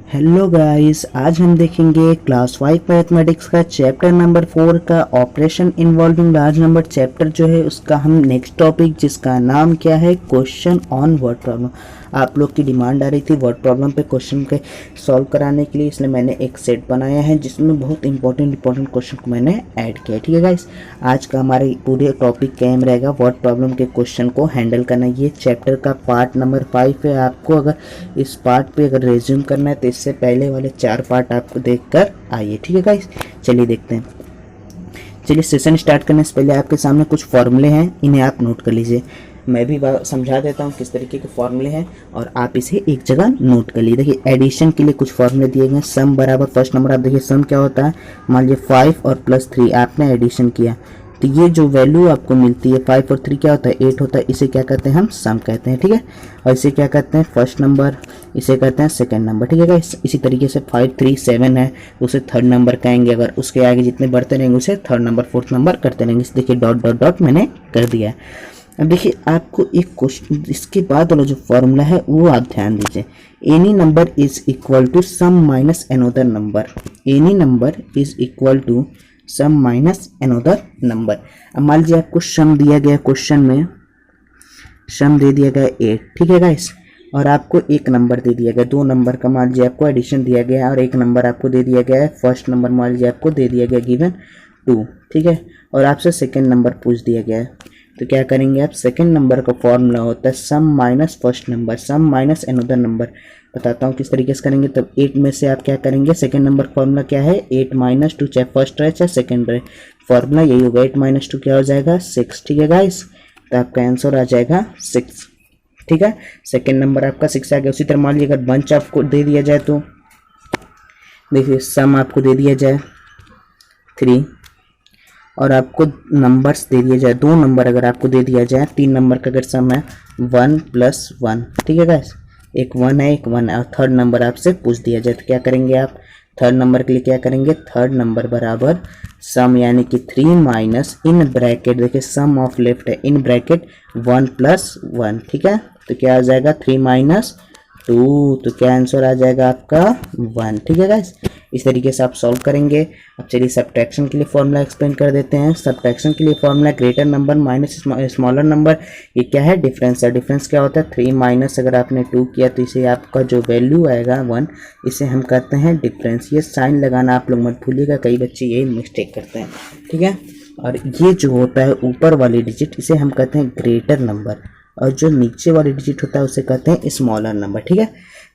Hello guys, आज हम देखेंगे क्लास 5 मैथमेटिक्स का चैप्टर नंबर 4 का operation involving large number chapter जो है उसका हम नेक्स्ट टॉपिक जिसका नाम क्या है क्वेश्चन ऑन वर्ड प्रॉब्लम। आप लोग की डिमांड आ रही थी वर्ड प्रॉब्लम पे क्वेश्चन के सॉल्व कराने के लिए, इसलिए मैंने एक सेट बनाया है जिसमें बहुत इंपॉर्टेंट क्वेश्चन को मैंने ऐड किया। ठीक है गाइस, आज का हमारे पूरे टॉपिक क्या एम रहेगा वर्ड प्रॉब्लम के क्वेश्चन को हैंडल करना। ये चैप्टर का पार्ट नंबर 5 है। आपको अगर इस पार्ट पे अगर रिज्यूम करना है तो इससे पहले वाले 4 पार्ट आपको देखकर आइए। ठीक है गाइस, चलिए देखते हैं। चलिए सेशन स्टार्ट करने से पहले आपके सामने कुछ फॉर्मूले हैं, इन्हें आप नोट कर लीजिए। मैं भी समझा देता हूँ किस तरीके के फॉर्मूले हैं और आप इसे एक जगह नोट कर लीजिए। देखिए एडिशन के लिए कुछ फॉर्मूले दिए गए हैं। सम बराबर फर्स्ट नंबर, आप देखिए सम क्या होता है, मान लीजिए 5 और +3 आपने एडिशन किया तो ये जो वैल्यू आपको मिलती है 5 और 3 क्या होता है 8 होता है। इसे क्या कहते हैं हम सम कहते हैं। ठीक है, और इसे क्या कहते हैं फर्स्ट नंबर, इसे कहते हैं सेकंड नंबर। ठीक है, इसी तरीके से 5 3 7 है उसे थर्ड नंबर कहेंगे। अगर उसके आगे जितने बढ़ते रहेंगे उसे थर्ड नंबर फोर्थ नंबर करते रहेंगे। देखिए डॉट डॉट डॉट मैंने कर दिया है। अब देखिए आपको एक क्वेश्चन, इसके बाद वाला जो फॉर्मूला है वो आप ध्यान दीजिए। Any number is equal to sum minus another number. Any number is equal to sum minus another number. अब मान लीजिए आपको सम दिया गया, क्वेश्चन में सम दे दिया गया 8। ठीक है गाइस, और आपको एक नंबर दे दिया गया, 2 नंबर का मान लीजिए आपको एडिशन दिया गया है और एक नंबर आपको दे दिया गया है फर्स्ट नंबर, मान लीजिए आपको दे दिया गया गिवन 2। ठीक है, और आपसे सेकंड नंबर पूछ दिया गया है तो क्या करेंगे आप, सेकंड नंबर का फॉर्मूला होता है सम माइनस फर्स्ट नंबर, सम माइनस अनदर नंबर। बताता हूँ किस तरीके से करेंगे। तब 8 में से आप क्या करेंगे, सेकंड नंबर फॉर्मूला क्या है 8 - 2, चाहे फर्स्ट रहे चाहे सेकंड रहे, फॉर्मूला यही होगा 8 - 2 क्या हो जाएगा 6। ठीक है गाइस, तो आपका आंसर आ जाएगा 6। ठीक है, सेकंड नंबर आपका 6 आ गया। उसी तरह मान लीजिए अगर बंच आपको दे दिया जाए तो देखिए सम आपको दे दिया जाए 3 और आपको नंबर्स दे दिया जाए 2 नंबर अगर आपको दे दिया जाए, 3 नंबर का अगर सम है 1 + 1। ठीक है गाइस, एक 1 है एक 1 है और थर्ड नंबर आपसे पूछ दिया जाए तो क्या करेंगे आप, थर्ड नंबर के लिए क्या करेंगे, थर्ड नंबर बराबर सम यानी कि 3 माइनस इन ब्रैकेट, देखिए सम ऑफ लेफ्ट है इन ब्रैकेट 1 + 1। ठीक है, तो क्या आ जाएगा 3 - 2, तो क्या आंसर आ जाएगा आपका 1। ठीक है गाइस, इस तरीके से आप सॉल्व करेंगे। अब चलिए सब्ट्रैक्शन के लिए फॉर्मूला एक्सप्लेन कर देते हैं। सब्ट्रैक्शन के लिए formula greater number minus smaller number, ये क्या है डिफरेंस है। डिफरेंस क्या होता है 3 माइनस अगर आपने 2 किया तो इसे आपका जो वैल्यू आएगा 1, इसे हम कहते हैं डिफरेंस। ये साइन लगाना आप लोग मत भूलिएगा, कई बच्चे यही मिस्टेक करते हैं। ठीक है, और ये जो होता है ऊपर वाली डिजिट इसे हम कहते हैं ग्रेटर नंबर और जो नीचे वाली डिजिट होता है उसे कहते हैं स्मॉलर नंबर। ठीक है,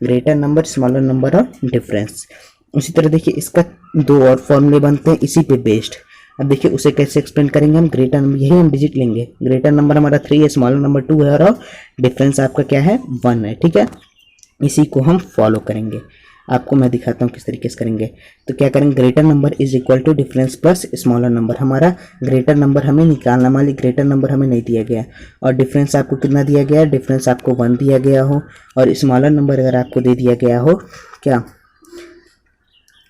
ग्रेटर नंबर, स्मॉलर नंबर और डिफरेंस। उसी तरह देखिए इसका 2 और फॉर्मूले बनते हैं इसी पे बेस्ड। अब देखिए उसे कैसे एक्सप्लेन करेंगे हम, ग्रेटर नंबर यही हम डिजिट लेंगे, ग्रेटर नंबर हमारा 3 है, स्मॉलर नंबर 2 है और डिफरेंस आपका क्या है 1 है। ठीक है, इसी को हम फॉलो करेंगे। आपको मैं दिखाता हूँ किस तरीके से करेंगे। तो क्या करेंगे, greater number is equal to difference plus smaller number. हमारा ग्रेटर नंबर हमें निकालना, मान ली ग्रेटर नंबर हमें नहीं दिया गया और डिफरेंस आपको कितना दिया गया है, डिफरेंस आपको 1 दिया गया हो और स्मॉलर नंबर अगर आपको दे दिया गया हो क्या,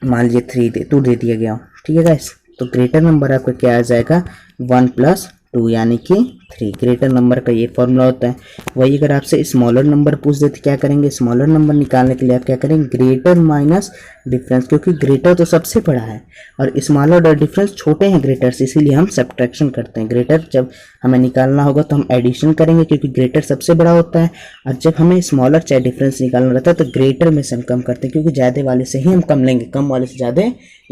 मान लीजिए 2 दे दिया गया हो। ठीक है गाइस, तो ग्रेटर नंबर आपका क्या आ जाएगा 1 + 2 यानी कि 3। ग्रेटर नंबर का ये फॉर्मूला होता है। वही अगर आपसे स्मॉलर नंबर पूछ दे तो क्या करेंगे, स्मॉलर नंबर निकालने के लिए आप क्या करेंगे ग्रेटर माइनस डिफरेंस, क्योंकि ग्रेटर तो सबसे बड़ा है और स्मॉलर और डिफरेंस छोटे हैं ग्रेटर से, इसीलिए हम सब्ट्रैक्शन करते हैं। ग्रेटर जब हमें निकालना होगा तो हम एडिशन करेंगे क्योंकि ग्रेटर सबसे बड़ा होता है, और जब हमें स्मॉलर चाहे डिफरेंस निकालना रहता है तो ग्रेटर में से हम कम करते हैं क्योंकि ज़्यादा वाले से ही हम कम लेंगे, कम वाले से ज़्यादा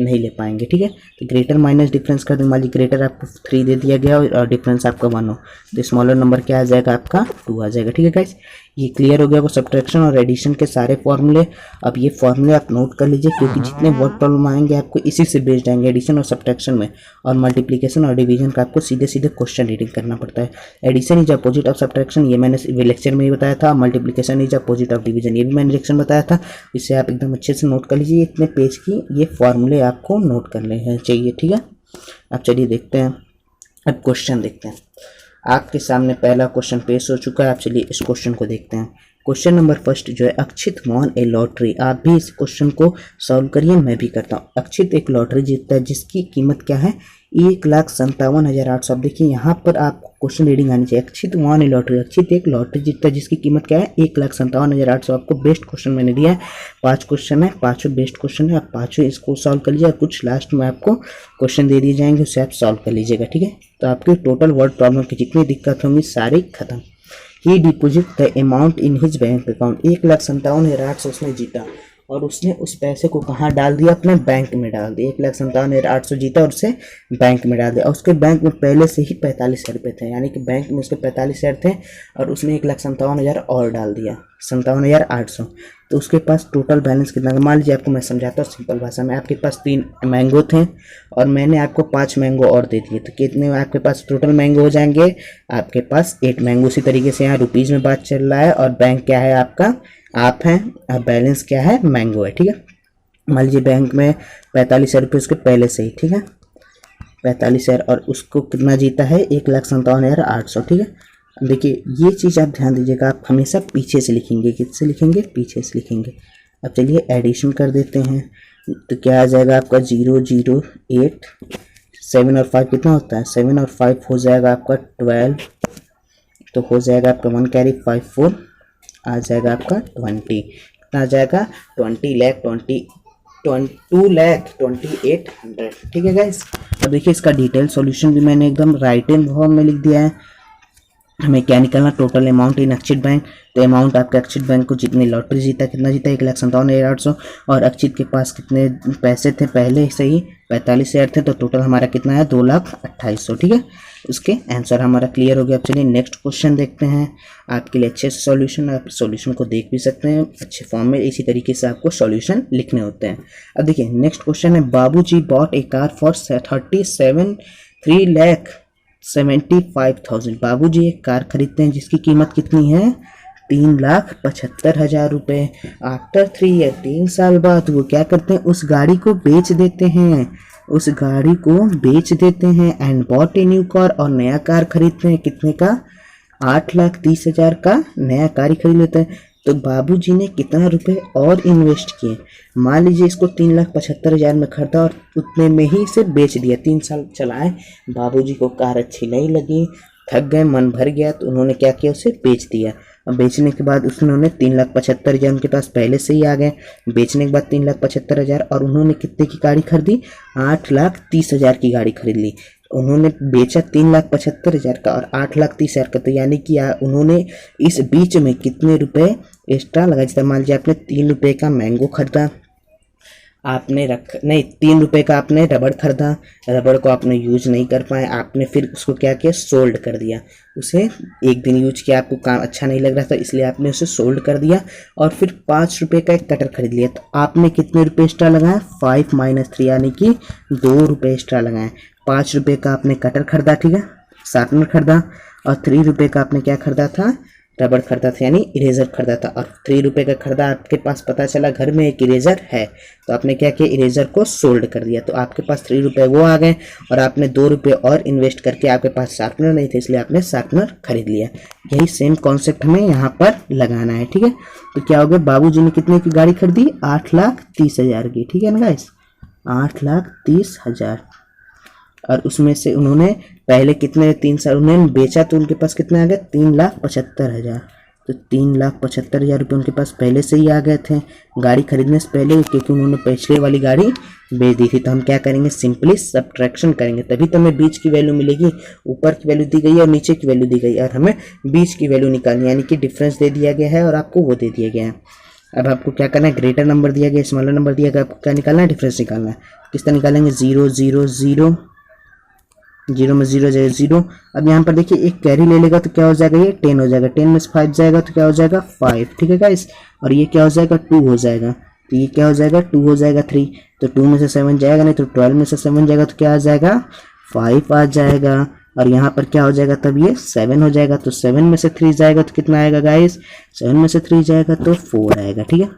नहीं ले पाएंगे। ठीक है, तो ग्रेटर माइनस डिफरेंस कर देंगे। मान लीजिए ग्रेटर आपको 3 दे दिया गया और डिफरेंस आपका 1 हो तो स्मॉलर नंबर क्या आ जाएगा आपका 2 आ जाएगा। ठीक है गाइस, ये क्लियर हो गया वो सब्ट्रैक्शन और एडिशन के सारे फॉर्मूले। अब ये फॉर्मूले आप नोट कर लीजिए क्योंकि जितने वर्ड प्रॉब्लम आएंगे आपको इसी से बेस्ड आएंगे, एडिशन और सब्ट्रैक्शन में। और मल्टीप्लिकेशन और डिवीजन का आपको सीधे सीधे क्वेश्चन रीडिंग करना पड़ता है। Addition is opposite of subtraction, ये मैंने लेक्चर में ही बताया था। Multiplication is opposite of division, ये भी मैंने लेक्चर में बताया था। इसे आप एकदम अच्छे से नोट कर लीजिए। इतने पेज की ये फॉर्मूले आपको नोट कर लेने चाहिए। ठीक है, अब चलिए देखते हैं, अब क्वेश्चन देखते हैं। आपके सामने पहला क्वेश्चन पेश हो चुका है। आप चलिए इस क्वेश्चन को देखते हैं। क्वेश्चन नंबर फर्स्ट जो है, अक्षित वॉन ए लॉटरी। आप भी इस क्वेश्चन को सॉल्व करिए, मैं भी करता हूँ। अक्षित एक लॉटरी जीतता है जिसकी कीमत क्या है 1,57,800। अब देखिए यहाँ पर आपको क्वेश्चन रीडिंग आनी चाहिए। अक्षित वन लॉटरी, अक्षित एक लॉटरी जीतता जिसकी कीमत क्या है 1,57,800। आपको बेस्ट क्वेश्चन मैंने दिया है, 5 क्वेश्चन है, पाँचों बेस्ट क्वेश्चन है, आप पाँचों इसको सॉल्व कर लीजिए और कुछ लास्ट में आपको क्वेश्चन दे दिए जाएंगे, उससे आप सॉल्व कर लीजिएगा, ठीक है। तो आपके टोटल वर्ड प्रॉब्लम की जितनी दिक्कत होंगी सारी खत्म। He deposit the amount in his bank account, 1,57,800 उसने जीता और उसने उस पैसे को कहाँ डाल दिया, अपने बैंक में डाल दिया। 1,57,800 जीता और उसे बैंक में डाल दिया और उसके बैंक में पहले से ही 45,000 रुपये थे, यानी कि बैंक में उसके 45,000 थे और उसने 1,57,000 और डाल दिया, 57,800। तो उसके पास टोटल बैलेंस कितना है, मान लीजिए आपको मैं समझाता हूँ सिंपल भाषा में। आपके पास 3 मैंगो थे और मैंने आपको 5 मैंगो और दे दिए, तो कितने आपके पास टोटल मैंगो हो जाएंगे, आपके पास 8 मैंगो। उसी तरीके से यहाँ रुपीज़ में बात चल रहा है और बैंक क्या है आपका, आप हैं, अब बैलेंस क्या है, मैंगो है, ठीक है। मान लीजिए बैंक में 45,000 रुपये उसके पहले से ही, ठीक है, 45,000 और उसको कितना जीता है 1,57,800, ठीक है। देखिए ये चीज़ आप ध्यान दीजिएगा, आप हमेशा पीछे से लिखेंगे, किससे लिखेंगे, पीछे से लिखेंगे। अब चलिए एडिशन कर देते हैं, तो क्या आ जाएगा आपका 0, 0, 8, 7 और 5 कितना होता है, 7 और 5 हो जाएगा आपका 12, तो हो जाएगा आपका 1 कैरी 5 4 आ जाएगा आपका 20, कितना आ जाएगा 2,28,100, ठीक है गाइस। अब देखिए इसका डिटेल सॉल्यूशन भी मैंने एकदम राइट हैंड फॉर्म में लिख दिया है। हमें क्या निकालना, total amount in Akshit bank. तो अमाउंट आपके अक्षित बैंक को जितनी लॉटरी जीता, कितना जीता 1,57,800 और अक्षित के पास कितने पैसे थे पहले से ही 45,000 थे, तो टोटल हमारा कितना है 2,28,000, ठीक है। उसके आंसर हमारा क्लियर हो गया। अब चलिए नेक्स्ट क्वेश्चन देखते हैं, आपके लिए अच्छे से सॉल्यूशन, आप सॉल्यूशन को देख भी सकते हैं अच्छे फॉर्म में, इसी तरीके से आपको सॉल्यूशन लिखने होते हैं। अब देखिए नेक्स्ट क्वेश्चन है, बाबूजी बॉट ए कार फॉर 3,75,000। बाबूजी एक कार खरीदते हैं जिसकी कीमत कितनी है 3,75,000 रुपये। आफ्टर 3 ईयर, 3 साल बाद वो क्या करते हैं, उस गाड़ी को बेच देते हैं, उस गाड़ी को बेच देते हैं and bought a new car, और नया कार खरीदते हैं, कितने का 8,30,000 का नया कार ही खरीद लेते हैं। तो बाबूजी ने कितना रुपए और इन्वेस्ट किए, मान लीजिए इसको 3,75,000 में खरीदा और उतने में ही इसे बेच दिया। 3 साल चलाए, बाबूजी को कार अच्छी नहीं लगी, थक गए, मन भर गया, तो उन्होंने क्या किया, उसे बेच दिया। अब बेचने के बाद उन्होंने 3,75,000 उनके पास पहले से ही आ गए, बेचने के बाद 3,75,000 और उन्होंने कितने की गाड़ी खरीदी, 8,30,000 की गाड़ी खरीद ली। उन्होंने बेचा 3,75,000 का और 8,30,000 का, तो यानी कि उन्होंने इस बीच में कितने रुपए एक्स्ट्रा लगा। जैसे मान लीजिए आपने 3 रुपये का मैंगो खरीदा, आपने 3 रुपये का आपने रबड़ खरीदा, रबड़ को आपने यूज नहीं कर पाए, आपने फिर उसको क्या किया, सोल्ड कर दिया। उसे एक दिन यूज किया, आपको काम अच्छा नहीं लग रहा था इसलिए आपने उसे सोल्ड कर दिया और फिर 5 रुपये का एक कटर खरीद लिया। तो आपने कितने रुपये एक्स्ट्रा लगाए, 5 - 3 यानी कि 2 रुपये एक्स्ट्रा लगाए। 5 रुपये का आपने कटर खरीदा, ठीक है, शार्पनर खरीदा, और 3 रुपये का आपने क्या खरीदा था, रबड़ खरीदा था, यानी इरेजर खरीदा था। और 3 रुपये का खरीदा, आपके पास पता चला घर में एक इरेजर है, तो आपने क्या किया, इरेजर को सोल्ड कर दिया। तो आपके पास 3 रुपये वो आ गए और आपने 2 रुपये और इन्वेस्ट करके, आपके पास शार्पनर नहीं थे इसलिए आपने शार्पनर खरीद लिया। यही सेम कॉन्सेप्ट हमें यहाँ पर लगाना है, ठीक है। तो क्या हो गया, बाबूजी ने कितने की गाड़ी खरीदी, 8,30,000 की, ठीक है ना गाइस, 8,30,000। और उसमें से उन्होंने पहले कितने, 3 साल उन्होंने बेचा, तो उनके पास कितने आ गए, 3,75,000। तो 3,75,000 रुपये उनके पास पहले से ही आ गए थे गाड़ी खरीदने से पहले, क्योंकि उन्होंने पिछले वाली गाड़ी बेच दी थी। तो हम क्या करेंगे, सिंपली सब्ट्रैक्शन करेंगे, तभी तो हमें बीच की वैल्यू मिलेगी। ऊपर की वैल्यू दी गई है और नीचे की वैल्यू दी गई है और हमें बीच की वैल्यू निकालनी, यानी कि डिफरेंस दे दिया गया है और आपको वो दे दिया गया है। अब आपको क्या करना है, ग्रेटर नंबर दिया गया, स्मॉलर नंबर दिया गया, आपको क्या निकालना है, डिफरेंस निकालना है। किस तरह निकालेंगे, 0 0 0, 0 में 0 जाएगा 0। अब यहाँ पर देखिए एक कैरी ले लेगा तो क्या हो जाएगा, ये 10 हो जाएगा, 10 में से 5 जाएगा तो क्या हो जाएगा 5, ठीक है गाइस। और ये क्या हो जाएगा 2 हो जाएगा, तो ये क्या हो जाएगा 2 हो जाएगा 3, तो 2 में से 7 जाएगा नहीं, तो 12 में से 7 जाएगा तो क्या आ जाएगा 5 आ जाएगा। और यहाँ पर क्या हो जाएगा, तब ये 7 हो जाएगा, तो 7 में से 3 जाएगा तो कितना आएगा गाइस, 7 में से 3 जाएगा तो 4 आएगा, ठीक है।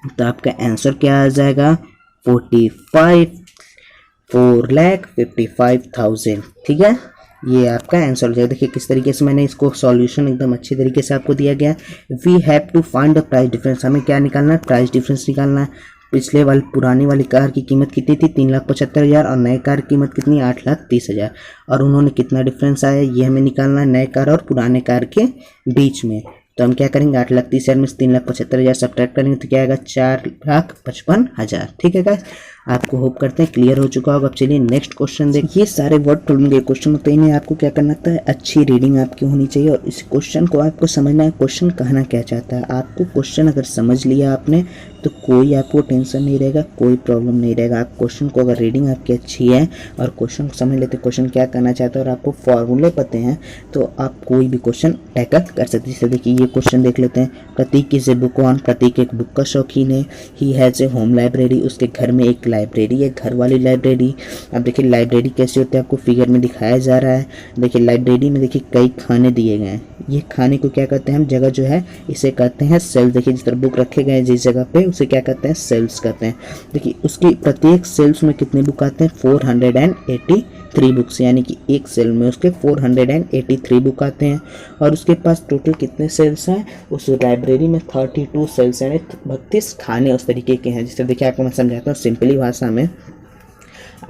तो आपका आंसर क्या आ जाएगा 4,55,000, ठीक है। ये आपका आंसर हो जाएगा। देखिए किस तरीके से मैंने इसको सॉल्यूशन एकदम अच्छे तरीके से आपको दिया गया है। We have to find the price difference, हमें क्या निकालना है, प्राइस डिफरेंस निकालना है। पिछले वाली पुरानी वाली कार की कीमत कितनी थी 3,75,000 और नए कार की कीमत कितनी 8,30,000 और उन्होंने कितना डिफरेंस आया ये हमें निकालना है नए कार और पुराने कार के बीच में। तो हम क्या करेंगे 8,30,000 में से 3,75,000 सब्ट्रैक्ट करेंगे तो क्या आएगा 4,55,000। ठीक है गाइस, आपको होप करते हैं क्लियर हो चुका होगा। अब चलिए नेक्स्ट क्वेश्चन देखिए। सारे वर्ड ढूंढेंगे क्वेश्चन होते ही नहीं, आपको क्या करना होता है अच्छी रीडिंग आपकी होनी चाहिए और इस क्वेश्चन को आपको समझना है क्वेश्चन कहना क्या चाहता है। आपको क्वेश्चन अगर समझ लिया आपने तो कोई आपको टेंशन नहीं रहेगा, कोई प्रॉब्लम नहीं रहेगा। आप क्वेश्चन को अगर रीडिंग आपकी अच्छी है और क्वेश्चन को समझ लेते क्वेश्चन क्या करना चाहता है और आपको फॉर्मूले पते हैं तो आप कोई भी क्वेश्चन टैकल कर सकते हैं। जैसे देखिए ये क्वेश्चन देख लेते हैं। प्रतीक इज ए बुक ऑन, प्रतीक एक बुक का शौकीन है। He has a home library, उसके घर में एक लाइब्रेरी है, घर वाली लाइब्रेरी। अब देखिए लाइब्रेरी कैसे होती है आपको फिगर में दिखाया जा रहा है। देखिए लाइब्रेरी में देखिए कई खाने दिए गए हैं। ये खाने को क्या कहते हैं हम जगह जो है इसे कहते हैं सेल्फ। देखिए जिस तरह बुक रखे गए हैं जिस जगह पे उसे क्या कहते हैं सेल्स कहते हैं। देखिए उसकी प्रत्येक सेल्स में कितने बुक आते हैं 483 बुक्स, यानी कि एक सेल में उसके 483 बुक आते हैं। और उसके पास टोटल कितने सेल्स हैं उस लाइब्रेरी में 32 सेल्स यानी 32 खाने उस तरीके के हैं। जिससे देखिए आपको मैं समझाता हूँ सिंपली भाषा में।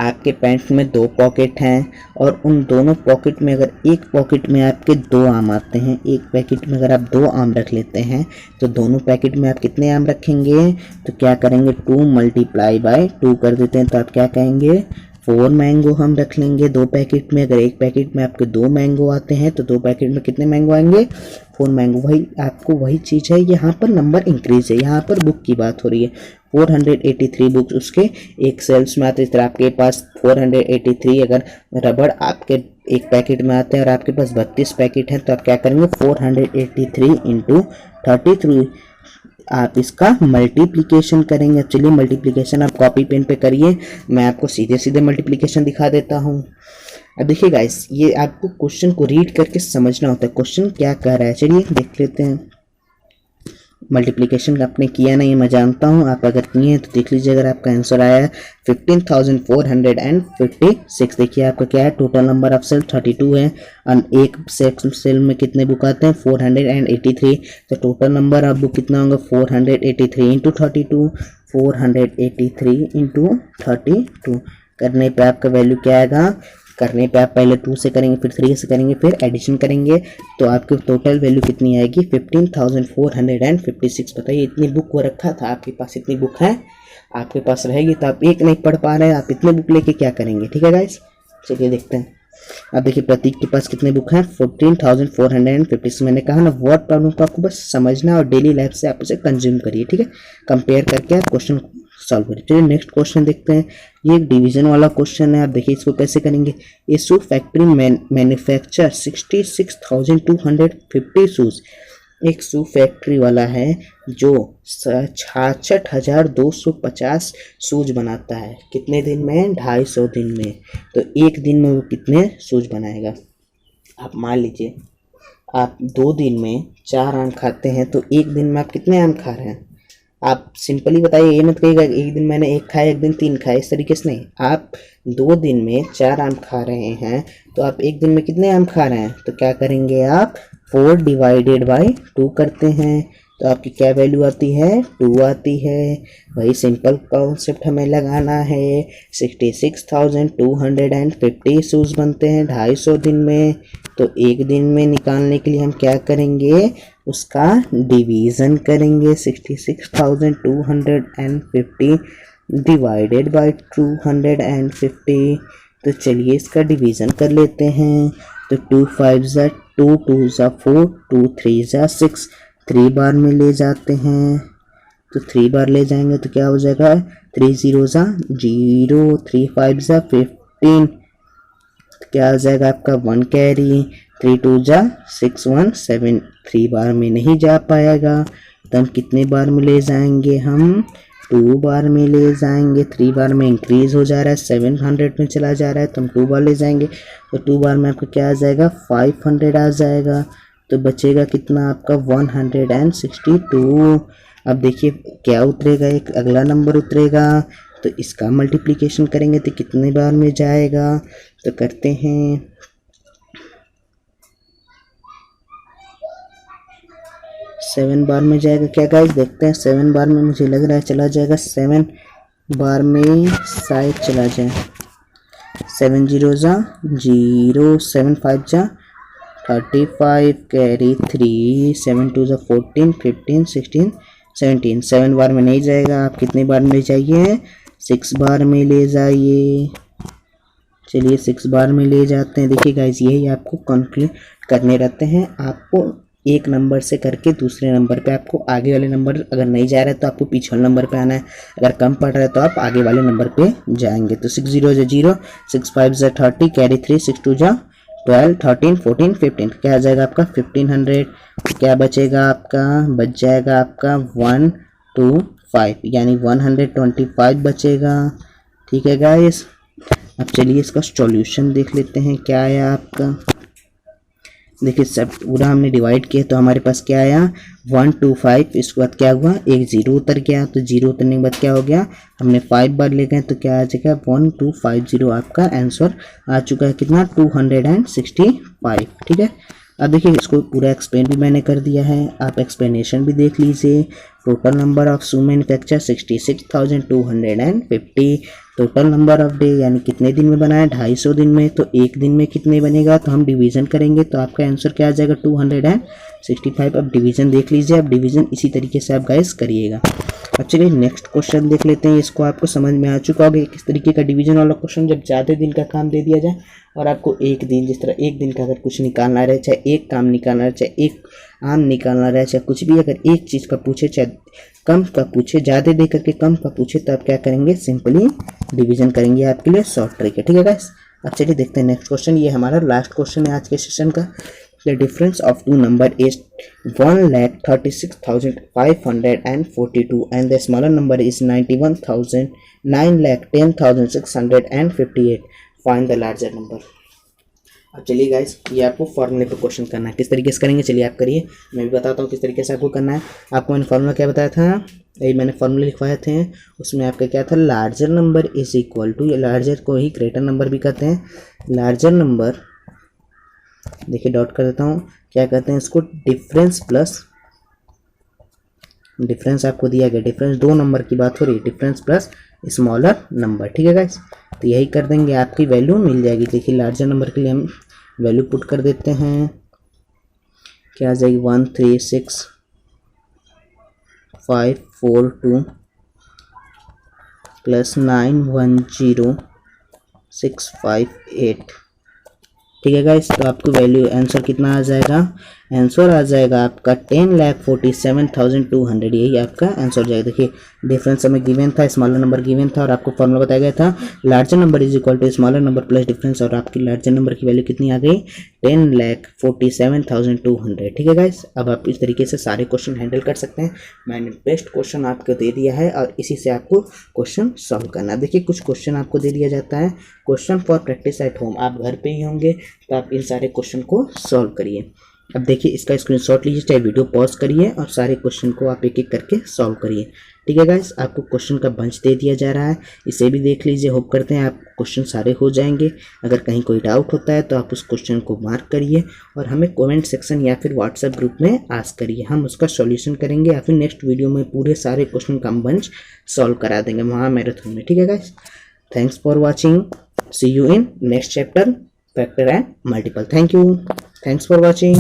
आपके पैंट में 2 पॉकेट हैं और उन दोनों पॉकेट में अगर एक पॉकेट में आपके 2 आम आते हैं, एक पैकेट में अगर आप 2 आम रख लेते हैं तो दोनों पैकेट में आप कितने आम रखेंगे तो क्या करेंगे 2 मल्टीप्लाई बाय 2 कर देते हैं तो आप क्या कहेंगे 4 मैंगो हम रख लेंगे 2 पैकेट में। अगर एक पैकेट में आपके 2 मैंगो आते हैं तो 2 पैकेट में कितने मैंगो आएंगे 4 मैंगो। वही आपको वही चीज़ है, यहाँ पर नंबर इंक्रीज है, यहाँ पर बुक की बात हो रही है। 483 बुक्स उसके एक सेल्स में आते हैं। इस तरह आपके पास 483 अगर रबड़ आपके एक पैकेट में आते हैं और आपके पास 32 पैकेट हैं तो आप क्या करेंगे 483 इंटू 33 आप इसका मल्टीप्लिकेशन करेंगे। चलिए मल्टीप्लिकेशन आप कॉपी पेन पे करिए, मैं आपको सीधे सीधे मल्टीप्लिकेशन दिखा देता हूँ। अब देखिए गाइस ये आपको क्वेश्चन को रीड करके समझना होता है क्वेश्चन क्या कह रहा है। चलिए देख लेते हैं। मल्टीप्लिकेशन आपने किया नहीं मैं जानता हूँ, आप अगर किए हैं तो देख लीजिए। अगर आपका आंसर आया है 15,456। देखिए आपका क्या है टोटल नंबर ऑफ सेल 32 है और एक सेल में कितने बुक आते हैं 483। तो टोटल नंबर ऑफ बुक कितना होगा 483 इंटू 32, 483 इंटू 32 करने पे आपका वैल्यू क्या आएगा। करने पे आप पहले 2 से करेंगे फिर 3 से करेंगे फिर एडिशन करेंगे तो आपकी टोटल वैल्यू कितनी आएगी 15,456। बताइए इतनी बुक वो रखा था आपके पास, इतनी बुक है आपके पास रहेगी तो आप एक नहीं पढ़ पा रहे हैं, आप इतने बुक लेके क्या करेंगे। ठीक है गाइस चलिए देखते हैं। अब देखिए प्रतीक के पास कितने बुक हैं 14,456। मैंने कहा ना वर्ड प्रॉब्लम को आपको बस समझना और डेली लाइफ से आप उसे कंज्यूम करिए। ठीक है कंपेयर करके आप क्वेश्चन सॉल्व करिए। चलिए नेक्स्ट क्वेश्चन देखते हैं। ये एक डिवीजन वाला क्वेश्चन है। आप देखिए इसको कैसे करेंगे। ये शू फैक्ट्री मैन्युफैक्चर 66,250 शूज। एक शू फैक्ट्री वाला है जो 66,250 शूज बनाता है। कितने दिन में 250 दिन में। तो एक दिन में वो कितने शूज बनाएगा। आप मान लीजिए आप 2 दिन में 4 आम खाते हैं तो एक दिन में आप कितने आम खा रहे हैं। आप सिंपली बताइए, ये मत कहिएगा एक दिन मैंने 1 खाया एक दिन 3 खाए, इस तरीके से नहीं। आप 2 दिन में 4 आम खा रहे हैं तो आप एक दिन में कितने आम खा रहे हैं तो क्या करेंगे आप 4 डिवाइडेड बाई 2 करते हैं तो आपकी क्या वैल्यू आती है 2 आती है। वही सिंपल कॉन्सेप्ट हमें लगाना है। 66,250 शूज बनते हैं 250 दिन में। तो एक दिन में निकालने के लिए हम क्या करेंगे उसका डिवीज़न करेंगे। 66,250 डिवाइडेड बाई 250। तो चलिए इसका डिवीज़न कर लेते हैं। तो 2 5 ज़ा 2 2 ज़ा 4 2 3 ज़ा 6 3 बार में ले जाते हैं। तो 3 बार ले जाएंगे तो क्या हो जाएगा 3 0 ज़ा 0 3 5 ज़ा 15 क्या हो जाएगा आपका 1 कैरी। 3 2 ज़ा 6 1 7 3 बार में नहीं जा पाएगा तो हम कितने बार में ले जाएंगे हम 2 बार में ले जाएंगे। 3 बार में इंक्रीज हो जा रहा है 700 में चला जा रहा है तो हम 2 बार ले जाएंगे। तो 2 बार में आपका क्या आ जाएगा 500 आ जाएगा। तो बचेगा कितना आपका 162। अब देखिए क्या उतरेगा एक अगला नंबर उतरेगा तो इसका मल्टीप्लिकेशन करेंगे तो कितने बार में जाएगा। तो करते हैं 7 बार में जाएगा क्या गाइस, देखते हैं। 7 बार में मुझे लग रहा है चला जाएगा, 7 बार में शायद चला जाए। 7 जीरो जा 0, 7 5 जा 35, कैरी 3, 7 2 जा 14, 15, 16, 17। 7 बार में नहीं जाएगा, आप कितने बार में ले जाइए, 6 बार में ले जाइए। चलिए 6 बार में ले जाते हैं। देखिए गाइस, यही आपको कंक्लूड करने रहते हैं। आपको एक नंबर से करके दूसरे नंबर पे, आपको आगे वाले नंबर अगर नहीं जा रहा है तो आपको पीछे वाले नंबर पे आना है, अगर कम पड़ रहा है तो आप आगे वाले नंबर पे जाएंगे। तो 6 0 जा 0, 6 5 जा 30, कैरी 3, 6 2 जा 12, 13, 14, 15। क्या आ जाएगा आपका 1500। क्या बचेगा आपका, बच जाएगा आपका 125, यानी 125 बचेगा। ठीक है गाइस, अब चलिए इसका सॉल्यूशन देख लेते हैं क्या आया आपका। देखिए सब पूरा हमने डिवाइड किया तो हमारे पास क्या आया 125। इसके बाद क्या हुआ, एक जीरो उतर गया, तो जीरो उतरने के बाद क्या हो गया, हमने 5 बार ले गए तो क्या आ जाएगा 1250। आपका आंसर आ चुका है कितना 265। ठीक है, अब देखिए इसको पूरा एक्सप्लेन भी मैंने कर दिया है, आप एक्सप्लेनेशन भी देख लीजिए। Total number of shoe manufacture 66,250। Total number of day यानी कितने दिन में बना है, 250 दिन में। तो एक दिन में कितने बनेगा, तो हम डिवीजन करेंगे तो आपका आंसर क्या आ जाएगा 265। अब डिवीजन देख लीजिए, अब डिवीजन इसी तरीके से आप गाइस करिएगा। अब चलिए नेक्स्ट क्वेश्चन देख लेते हैं। इसको आपको समझ में आ चुका होगा किस तरीके का डिवीजन वाला क्वेश्चन, जब ज़्यादा दिन का काम दे दिया जाए और आपको एक दिन, जिस तरह एक दिन का अगर कुछ निकालना रहे, चाहे एक काम निकालना रहे, चाहे एक आम निकालना रहे, चाहे कुछ भी, अगर एक चीज़ का पूछे, चाहे कम का पूछे, ज़्यादा दे करके कम का पूछे, तो आप क्या करेंगे, सिंपली डिवीजन करेंगे। आपके लिए शॉर्ट ट्रिक है। ठीक है गाइस, अब चलिए देखते हैं नेक्स्ट क्वेश्चन। ये हमारा लास्ट क्वेश्चन है आज के सेशन का। The difference of two number is 1,36,542 and the smaller number is 9,10,658. Find the larger number. अब चलिए गाइस, ये आपको फॉर्मूले पे क्वेश्चन करना है। किस तरीके से करेंगे, चलिए आप करिए, मैं भी बताता हूँ किस तरीके से आपको करना है। आपको मैंने फॉर्मूला क्या बताया था, यही मैंने फॉर्मूले लिखवाए थे, उसमें आपका क्या था, larger number is equal to, ये लार्जर को ही ग्रेटर नंबर भी कहते हैं। लार्जर नंबर, देखिए डॉट कर देता हूँ, क्या कहते हैं इसको, डिफरेंस प्लस, डिफरेंस आपको दिया गया, डिफरेंस दो नंबर की बात हो रही है, डिफरेंस प्लस स्मॉलर नंबर। ठीक है गाइस, तो यही कर देंगे, आपकी वैल्यू मिल जाएगी। देखिए लार्जर नंबर के लिए हम वैल्यू पुट कर देते हैं, क्या आ जाएगी 136,542 प्लस 910,658। ठीक है गाइस, तो आपको वैल्यू आंसर कितना आ जाएगा, आंसर आ जाएगा आपका 10,47,200। यही आपका आंसर हो जाएगा। देखिए डिफरेंस हमें गिवन था, स्मॉलर नंबर गिवन था, और आपको फॉर्मूला बताया गया था larger number is equal to smaller number plus difference, और आपकी लार्जर नंबर की वैल्यू कितनी आ गई 10,47,200। ठीक है गाइस, अब आप इस तरीके से सारे क्वेश्चन हैंडल कर सकते हैं। मैंने बेस्ट क्वेश्चन आपको दे दिया है और इसी से आपको क्वेश्चन सॉल्व करना है। देखिए कुछ क्वेश्चन आपको दे दिया जाता है, question for practice at home, आप घर पे ही होंगे तो आप इन सारे क्वेश्चन को सॉल्व करिए। अब देखिए इसका स्क्रीनशॉट लीजिए, चाहे वीडियो पॉज करिए और सारे क्वेश्चन को आप एक एक करके सॉल्व करिए। ठीक है गाइस, आपको क्वेश्चन का बंच दे दिया जा रहा है, इसे भी देख लीजिए। होप करते हैं आप क्वेश्चन सारे हो जाएंगे। अगर कहीं कोई डाउट होता है तो आप उस क्वेश्चन को मार्क करिए और हमें कमेंट सेक्शन या फिर व्हाट्सएप ग्रुप में आस्क करिए, हम उसका सॉल्यूशन करेंगे या फिर नेक्स्ट वीडियो में पूरे सारे क्वेश्चन का बंच सॉल्व करा देंगे वहाँ मैराथन में। ठीक है guys, thanks for watching, see you in next chapter factor and multiple. Thank you, thanks for watching.